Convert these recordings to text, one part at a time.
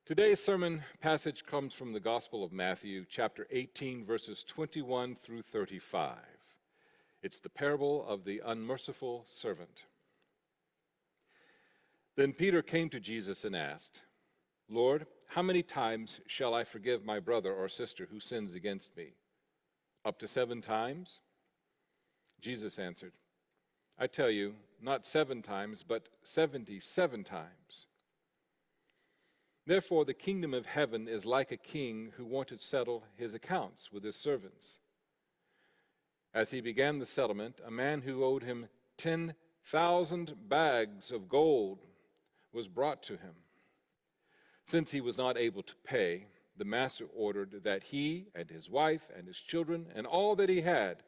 Today's sermon passage comes from the Gospel of Matthew, chapter 18, verses 21 through 35. It's the parable of the unmerciful servant. Then Peter came to Jesus and asked, "Lord, how many times shall I forgive my brother or sister who sins against me? Up to 7 times?" Jesus answered, "I tell you, not 7 times, but 77 times. Therefore, the kingdom of heaven is like a king who wanted to settle his accounts with his servants. As he began the settlement, a man who owed him 10,000 bags of gold was brought to him. Since he was not able to pay, the master ordered that he and his wife and his children and all that he had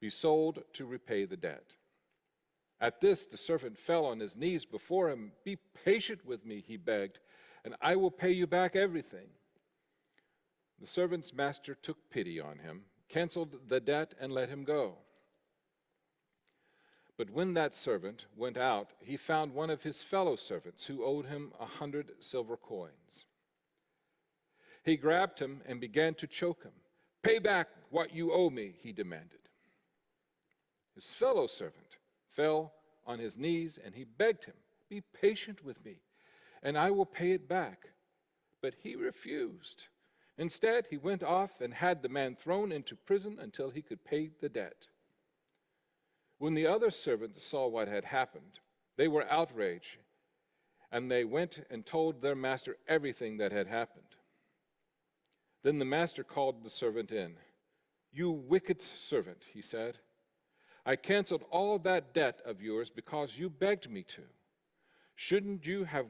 be sold to repay the debt. At this, the servant fell on his knees before him. "Be patient with me," he begged, "and I will pay you back everything." The servant's master took pity on him, canceled the debt, and let him go. But when that servant went out, he found one of his fellow servants who owed him 100 silver coins. He grabbed him and began to choke him. "Pay back what you owe me," he demanded. His fellow servant fell on his knees and he begged him, "Be patient with me, and I will pay it back." But he refused. Instead, he went off and had the man thrown into prison until he could pay the debt. When the other servants saw what had happened, they were outraged, and they went and told their master everything that had happened. Then the master called the servant in. "You wicked servant," he said, "I canceled all that debt of yours because you begged me to. Shouldn't you have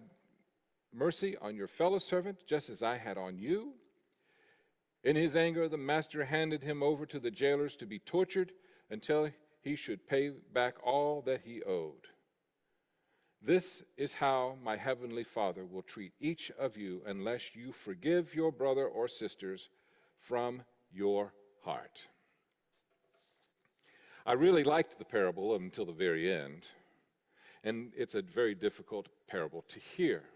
mercy on your fellow servant just as I had on you?" In his anger, the master handed him over to the jailers to be tortured until he should pay back all that he owed. This is how my heavenly Father will treat each of you unless you forgive your brother or sisters from your heart. I really liked the parable until the very end, and it's a very difficult parable to hear.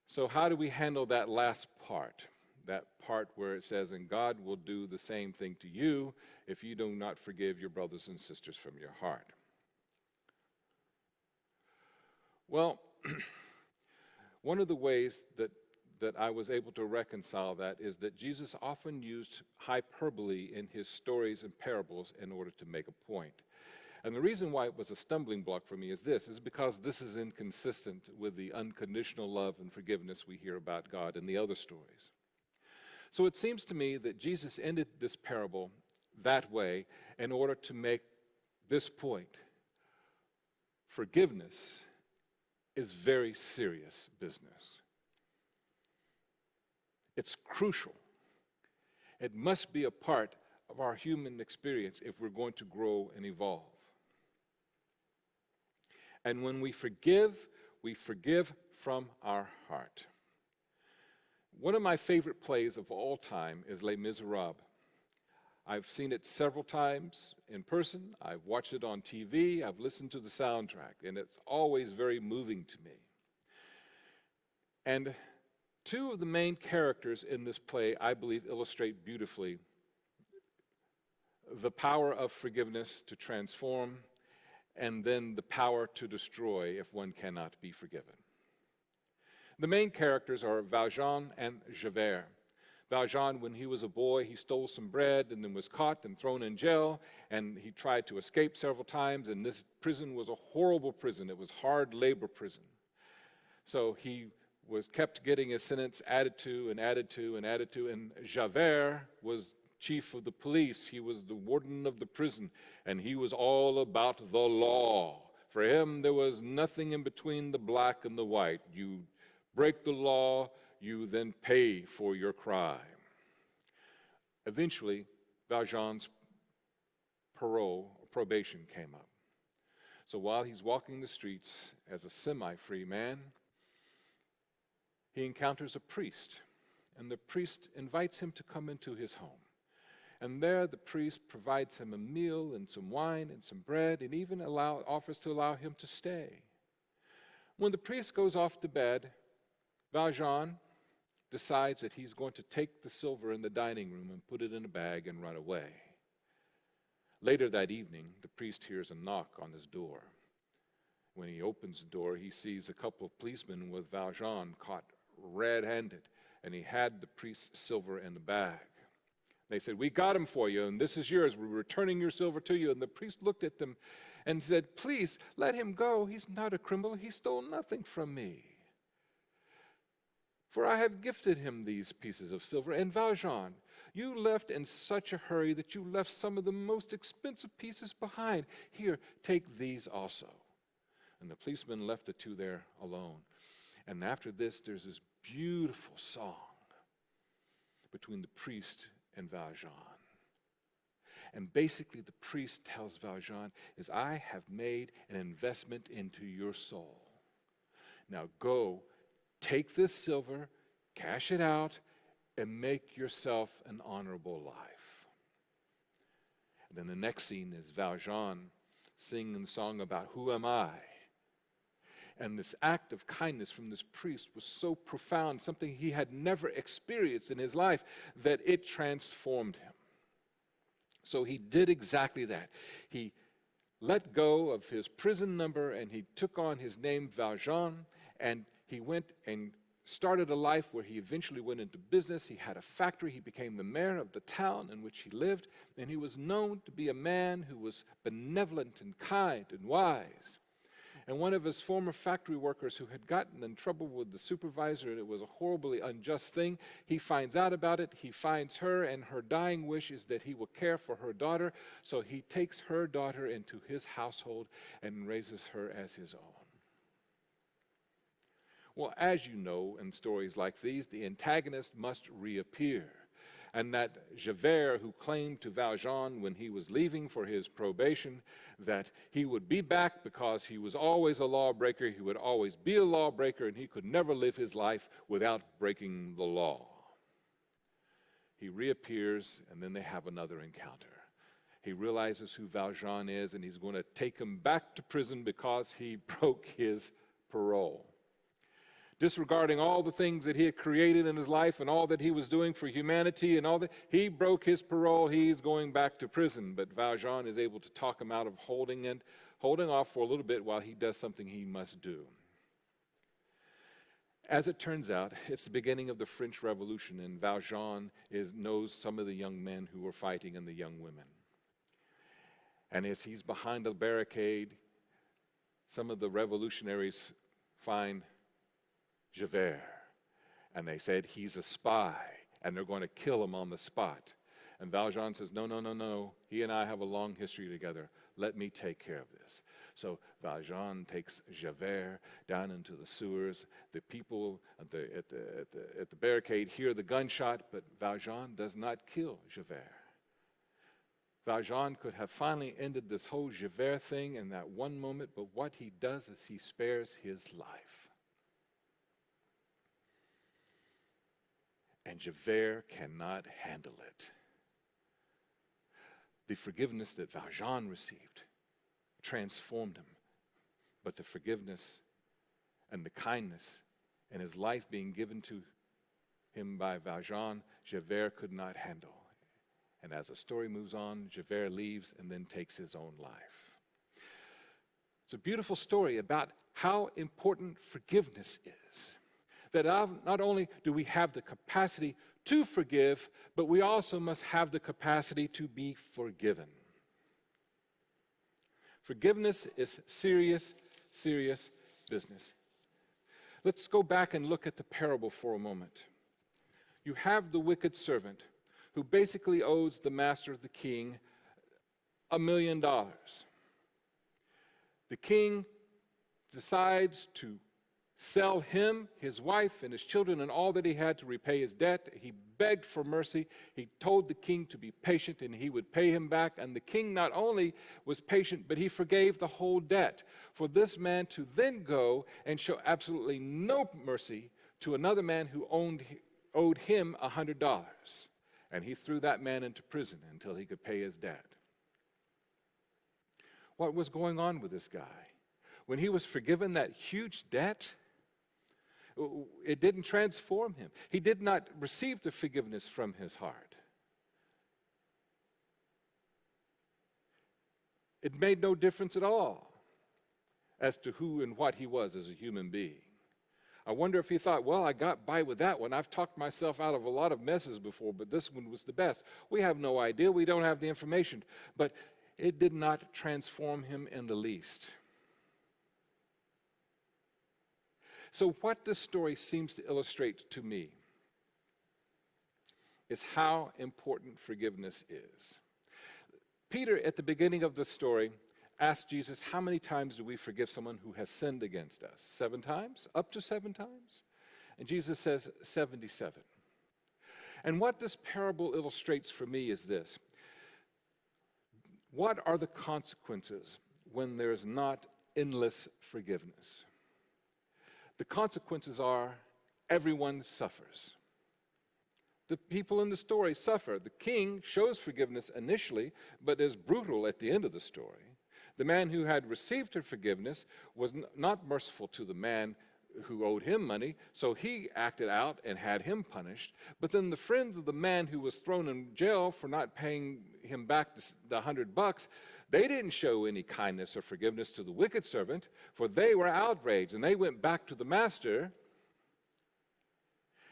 So how do we handle that last part? That part where it says, "And God will do the same thing to you if you do not forgive your brothers and sisters from your heart." Well, one of the ways that I was able to reconcile that is that Jesus often used hyperbole in his stories and parables in order to make a point. And the reason why it was a stumbling block for me is because this is inconsistent with the unconditional love and forgiveness we hear about God in the other stories. So it seems to me that Jesus ended this parable that way in order to make this point. Forgiveness is very serious business. It's crucial. It must be a part of our human experience if we're going to grow and evolve. And when we forgive from our heart. One of my favorite plays of all time is Les Miserables. I've seen it several times in person. I've watched it on TV. I've listened to the soundtrack, and it's always very moving to me. And 2 of the main characters in this play, I believe, illustrate beautifully the power of forgiveness to transform, and then the power to destroy if one cannot be forgiven. The main characters are Valjean and Javert. Valjean, when he was a boy, he stole some bread and then was caught and thrown in jail, and he tried to escape several times, and this prison was a horrible prison. It was hard labor prison. So he was kept getting his sentence added to and added to and added to, and Javert was chief of the police. He was the warden of the prison, and he was all about the law. For him, there was nothing in between the black and the white. You break the law, you then pay for your crime. Eventually, Valjean's probation came up. So while he's walking the streets as a semi-free man, he encounters a priest, and the priest invites him to come into his home. And there the priest provides him a meal and some wine and some bread, and even offers to allow him to stay. When the priest goes off to bed, Valjean decides that he's going to take the silver in the dining room and put it in a bag and run away. Later that evening, the priest hears a knock on his door. When he opens the door, he sees a couple of policemen with Valjean caught red-handed, and he had the priest's silver in the bag. They said, "We got him for you, and this is yours. We're returning your silver to you." And the priest looked at them and said, "Please, let him go. He's not a criminal. He stole nothing from me. For I have gifted him these pieces of silver." And Valjean, you left in such a hurry that you left some of the most expensive pieces behind. Here, take these also. And the policeman left the two there alone. And after this, there's this beautiful song between the priest and Valjean. And basically, the priest tells Valjean, I have made an investment into your soul. Now go, take this silver, cash it out, and make yourself an honorable life. And then the next scene is Valjean singing the song about who am I? And this act of kindness from this priest was so profound, something he had never experienced in his life, that it transformed him. So he did exactly that. He let go of his prison number and he took on his name Valjean, and he went and started a life where he eventually went into business. He had a factory. He became the mayor of the town in which he lived, and he was known to be a man who was benevolent and kind and wise. And one of his former factory workers who had gotten in trouble with the supervisor, and it was a horribly unjust thing, he finds out about it. He finds her, and her dying wish is that he will care for her daughter. So he takes her daughter into his household and raises her as his own. Well, as you know, in stories like these, the antagonist must reappear. And that Javert, who claimed to Valjean when he was leaving for his probation that he would be back because he was always a lawbreaker, he would always be a lawbreaker, and he could never live his life without breaking the law. He reappears, and then they have another encounter. He realizes who Valjean is, and he's going to take him back to prison because he broke his parole. Disregarding all the things that he had created in his life and all that he was doing for humanity and all that, he broke his parole. He's going back to prison. But Valjean is able to talk him out of holding off for a little bit while he does something he must do. As it turns out, it's the beginning of the French Revolution, and Valjean knows some of the young men who were fighting and the young women. And as he's behind the barricade, some of the revolutionaries find Javert, and they said he's a spy, and they're going to kill him on the spot. And Valjean says, no, he and I have a long history together. Let me take care of this. So Valjean takes Javert down into the sewers. The people at the barricade hear the gunshot, but Valjean does not kill Javert. Valjean could have finally ended this whole Javert thing in that one moment, but what he does is he spares his life. And Javert cannot handle it. The forgiveness that Valjean received transformed him, but the forgiveness and the kindness and his life being given to him by Valjean, Javert could not handle. And as the story moves on, Javert leaves and then takes his own life. It's a beautiful story about how important forgiveness is. That not only do we have the capacity to forgive, but we also must have the capacity to be forgiven. Forgiveness is serious, serious business. Let's go back and look at the parable for a moment. You have the wicked servant who basically owes the master of the king $1 million. The king decides to sell him, his wife, and his children, and all that he had to repay his debt. He begged for mercy. He told the king to be patient, and he would pay him back. And the king not only was patient, but he forgave the whole debt. For this man to then go and show absolutely no mercy to another man who owed him $100. And he threw that man into prison until he could pay his debt. What was going on with this guy? When he was forgiven that huge debt, It didn't transform him. He did not receive the forgiveness from his heart. It made no difference at all as to who and what he was as a human being. I wonder if he thought, well, I got by with that one. I've talked myself out of a lot of messes before, but this one was the best. We have no idea. We don't have the information. But it did not transform him in the least. So what this story seems to illustrate to me is how important forgiveness is. Peter, at the beginning of the story, asked Jesus, how many times do we forgive someone who has sinned against us? 7 times? Up to 7 times? And Jesus says 77. And what this parable illustrates for me is this. What are the consequences when there's not endless forgiveness? The consequences are everyone suffers. The people in the story suffer. The king shows forgiveness initially, but is brutal at the end of the story. The man who had received her forgiveness was not merciful to the man who owed him money, so he acted out and had him punished. But then the friends of the man who was thrown in jail for not paying him back the $100, they didn't show any kindness or forgiveness to the wicked servant, for they were outraged, and they went back to the master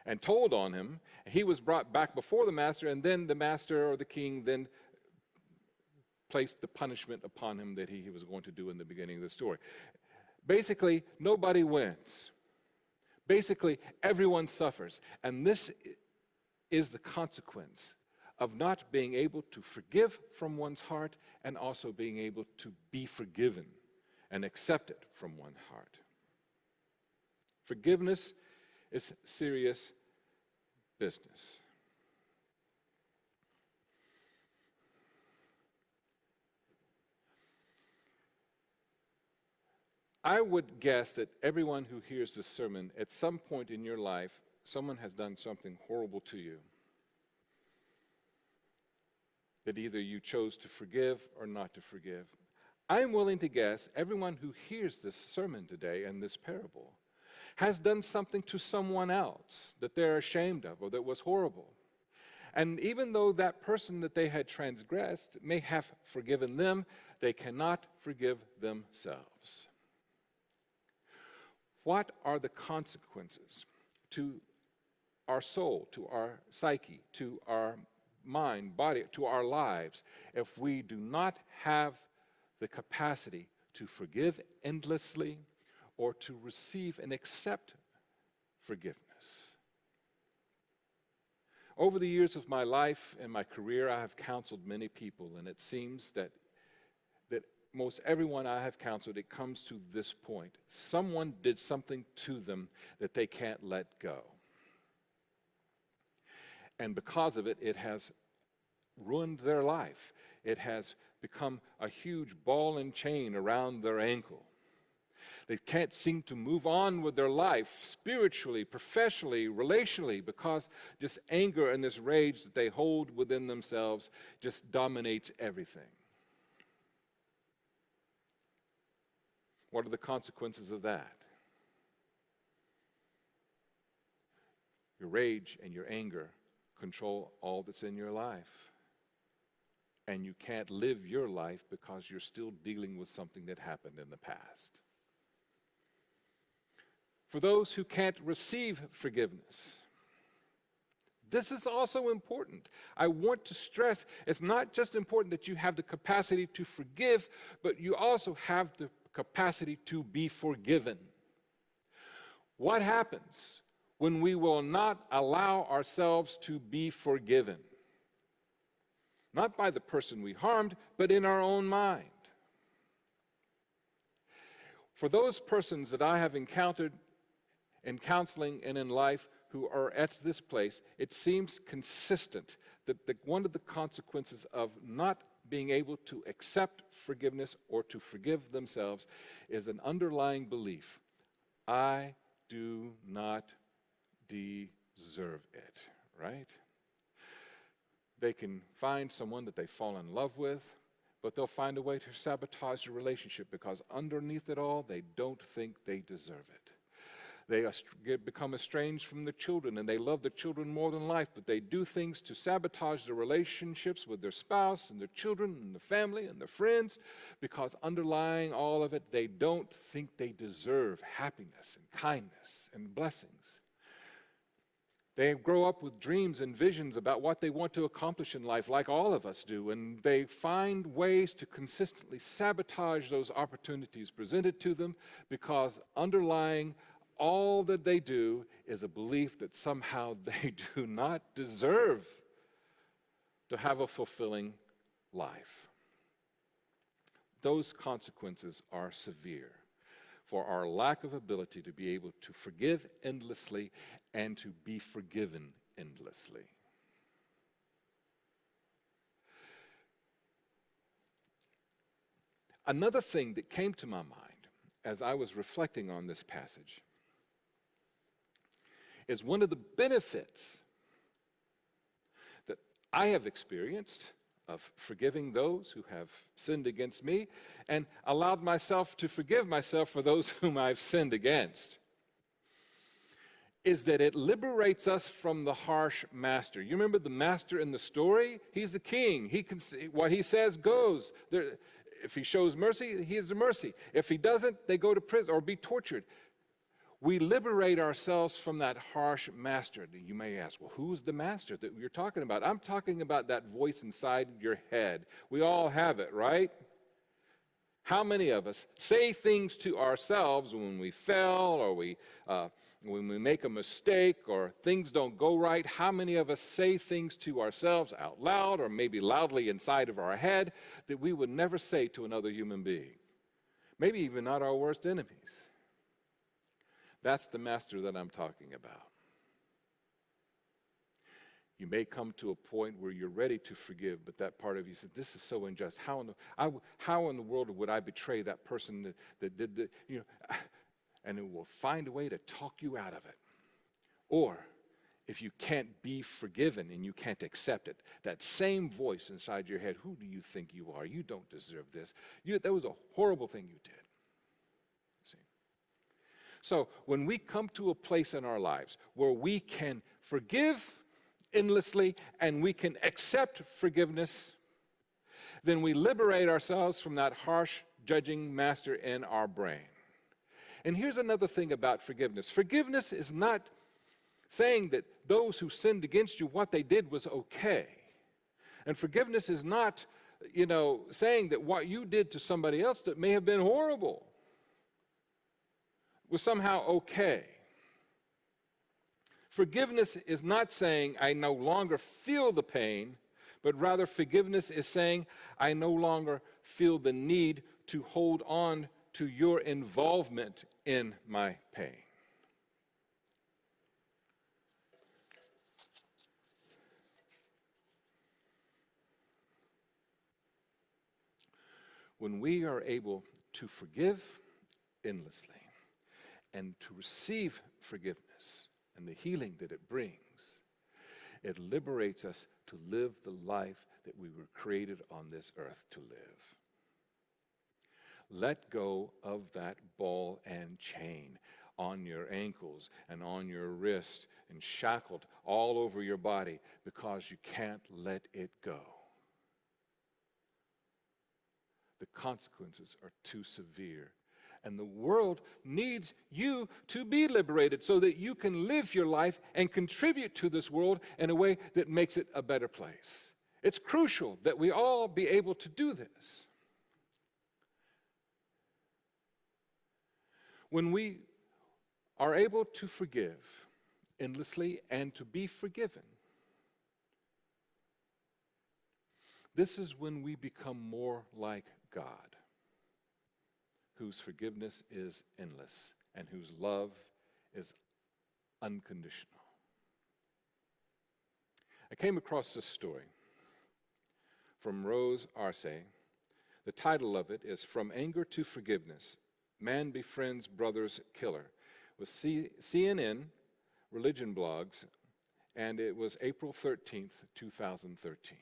and told on him. He was brought back before the master, and then the master or the king then placed the punishment upon him that he was going to do in the beginning of the story. Basically, nobody wins. Basically, everyone suffers. And this is the consequence of not being able to forgive from one's heart and also being able to be forgiven and accepted from one's heart. Forgiveness is serious business. I would guess that everyone who hears this sermon, at some point in your life, someone has done something horrible to you that either you chose to forgive or not to forgive. I'm willing to guess everyone who hears this sermon today and this parable has done something to someone else that they're ashamed of or that was horrible. And even though that person that they had transgressed may have forgiven them, they cannot forgive themselves. What are the consequences to our soul, to our psyche, to our mind, body, to our lives if we do not have the capacity to forgive endlessly or to receive and accept forgiveness? Over the years of my life and my career, I have counseled many people, and it seems that most everyone I have counseled, it comes to this point. Someone did something to them that they can't let go. And because of it, it has ruined their life. It has become a huge ball and chain around their ankle. They can't seem to move on with their life spiritually, professionally, relationally, because this anger and this rage that they hold within themselves just dominates everything. What are the consequences of that? Your rage and your anger control all that's in your life. And you can't live your life because you're still dealing with something that happened in the past. For those who can't receive forgiveness, this is also important. I want to stress it's not just important that you have the capacity to forgive, but you also have the capacity to be forgiven. What happens when we will not allow ourselves to be forgiven? Not by the person we harmed, but in our own mind. For those persons that I have encountered in counseling and in life who are at this place, it seems consistent that one of the consequences of not being able to accept forgiveness or to forgive themselves is an underlying belief. I do not deserve it, right? They can find someone that they fall in love with, but they'll find a way to sabotage the relationship because underneath it all, they don't think they deserve it. They become estranged from the children, and they love the children more than life, but they do things to sabotage their relationships with their spouse and their children and the family and their friends, because underlying all of it, they don't think they deserve happiness and kindness and blessings. They grow up with dreams and visions about what they want to accomplish in life, like all of us do, and they find ways to consistently sabotage those opportunities presented to them, because underlying all that they do is a belief that somehow they do not deserve to have a fulfilling life. Those consequences are severe for our lack of ability to be able to forgive endlessly and to be forgiven endlessly. Another thing that came to my mind as I was reflecting on this passage is one of the benefits that I have experienced of forgiving those who have sinned against me and allowed myself to forgive myself for those whom I've sinned against, is that it liberates us from the harsh master. You remember the master in the story? He's the king. He can see, what he says goes. If he shows mercy, he is the mercy. If he doesn't, they go to prison or be tortured. We liberate ourselves from that harsh master. You may ask, well, who's the master that you're talking about? I'm talking about that voice inside your head. We all have it, right? How many of us say things to ourselves when we fail or when we make a mistake or things don't go right? How many of us say things to ourselves out loud or maybe loudly inside of our head that we would never say to another human being? Maybe even not our worst enemies. That's the master that I'm talking about. You may come to a point where you're ready to forgive, but that part of you says, this is so unjust. How in the world would I betray that person that did the, and it will find a way to talk you out of it. Or if you can't be forgiven and you can't accept it, that same voice inside your head, who do you think you are? You don't deserve this. That was a horrible thing you did. So when we come to a place in our lives where we can forgive endlessly and we can accept forgiveness, then we liberate ourselves from that harsh judging master in our brain. And here's another thing about forgiveness. Forgiveness is not saying that those who sinned against you, what they did was okay. And forgiveness is not, saying that what you did to somebody else that may have been horrible was somehow okay. Forgiveness is not saying I no longer feel the pain, but rather forgiveness is saying I no longer feel the need to hold on to your involvement in my pain. When we are able to forgive endlessly, and to receive forgiveness and the healing that it brings, it liberates us to live the life that we were created on this earth to live. Let go of that ball and chain on your ankles and on your wrist and shackled all over your body because you can't let it go. The consequences are too severe. And the world needs you to be liberated so that you can live your life and contribute to this world in a way that makes it a better place. It's crucial that we all be able to do this. When we are able to forgive endlessly and to be forgiven, this is when we become more like God, whose forgiveness is endless and whose love is unconditional. I came across this story from Rose Arce. The title of it is From Anger to Forgiveness, Man Befriends Brother's Killer. It was CNN religion blogs, and it was April 13th, 2013.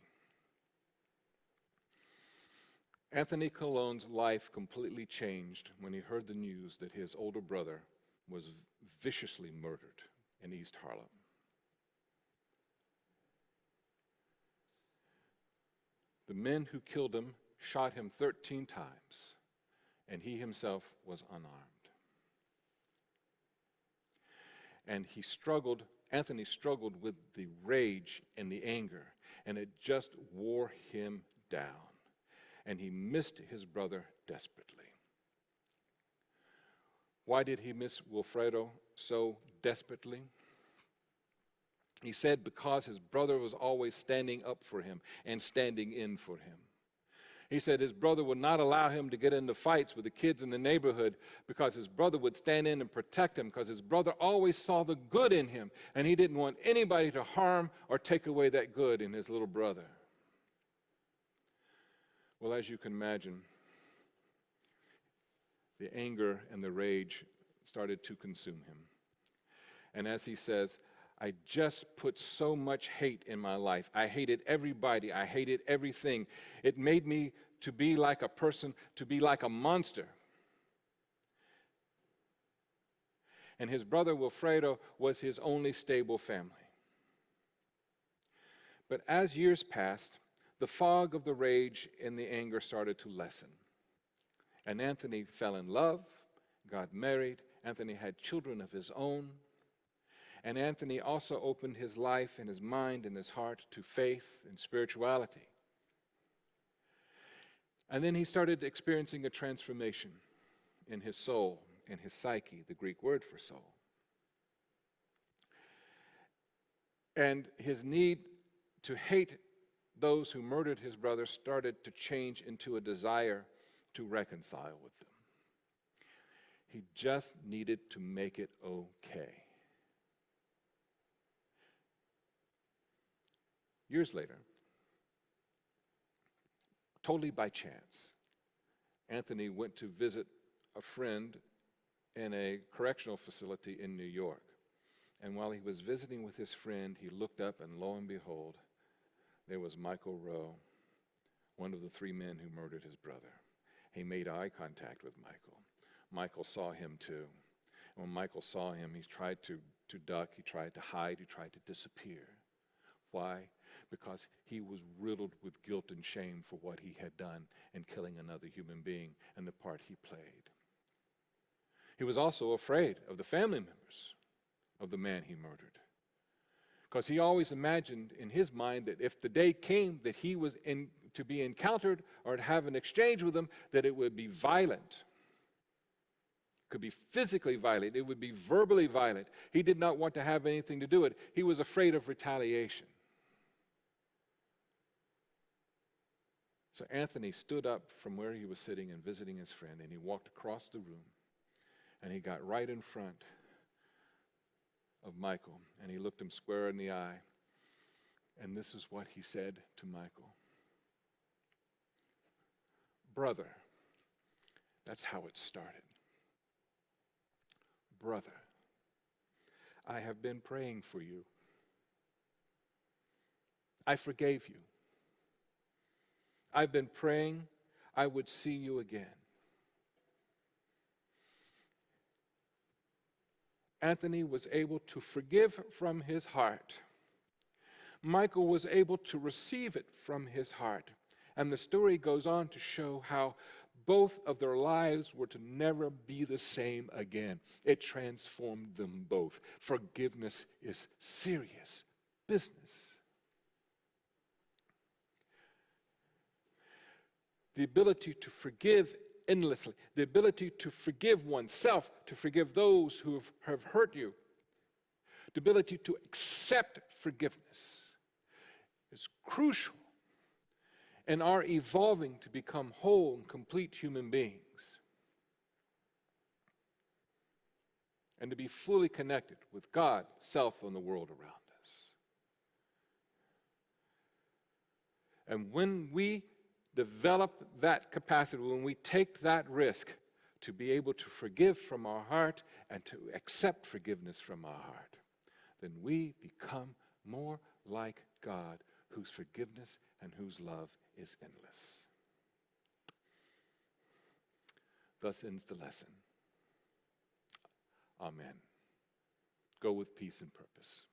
Anthony Colon's life completely changed when he heard the news that his older brother was viciously murdered in East Harlem. The men who killed him shot him 13 times, and he himself was unarmed. And Anthony struggled with the rage and the anger, and it just wore him down. And he missed his brother desperately. Why did he miss Wilfredo so desperately? He said because his brother was always standing up for him and standing in for him. He said his brother would not allow him to get into fights with the kids in the neighborhood because his brother would stand in and protect him, because his brother always saw the good in him, and he didn't want anybody to harm or take away that good in his little brother. Well, as you can imagine, the anger and the rage started to consume him. And as he says, I just put so much hate in my life. I hated everybody. I hated everything. It made me to be like a person, to be like a monster. And his brother Wilfredo was his only stable family. But as years passed, the fog of the rage and the anger started to lessen. And Anthony fell in love, got married. Anthony had children of his own. And Anthony also opened his life and his mind and his heart to faith and spirituality. And then he started experiencing a transformation in his soul, in his psyche, the Greek word for soul. And his need to hate those who murdered his brother started to change into a desire to reconcile with them. He just needed to make it okay. Years later, totally by chance, Anthony went to visit a friend in a correctional facility in New York. And while he was visiting with his friend, he looked up, and lo and behold, there was Michael Rowe, one of the 3 men who murdered his brother. He made eye contact with Michael. Michael saw him too. And when Michael saw him, he tried to duck, he tried to hide, he tried to disappear. Why? Because he was riddled with guilt and shame for what he had done in killing another human being and the part he played. He was also afraid of the family members of the man he murdered, because he always imagined in his mind that if the day came that he was to be encountered or to have an exchange with them, that it would be violent. It could be physically violent. It would be verbally violent. He did not want to have anything to do with it. He was afraid of retaliation. So Anthony stood up from where he was sitting and visiting his friend, and he walked across the room, and he got right in front of Michael, and he looked him square in the eye, and this is what he said to Michael. Brother, that's how it started. Brother, I have been praying for you. I forgave you. I've been praying I would see you again. Anthony was able to forgive from his heart. Michael was able to receive it from his heart. And the story goes on to show how both of their lives were to never be the same again. It transformed them both. Forgiveness is serious business. The ability to forgive endlessly, the ability to forgive oneself, to forgive those who have hurt you, the ability to accept forgiveness is crucial in our evolving to become whole and complete human beings, and to be fully connected with God, self, and the world around us. And when we develop that capacity, when we take that risk to be able to forgive from our heart and to accept forgiveness from our heart, then we become more like God, whose forgiveness and whose love is endless. Thus ends the lesson. Amen. Go with peace and purpose.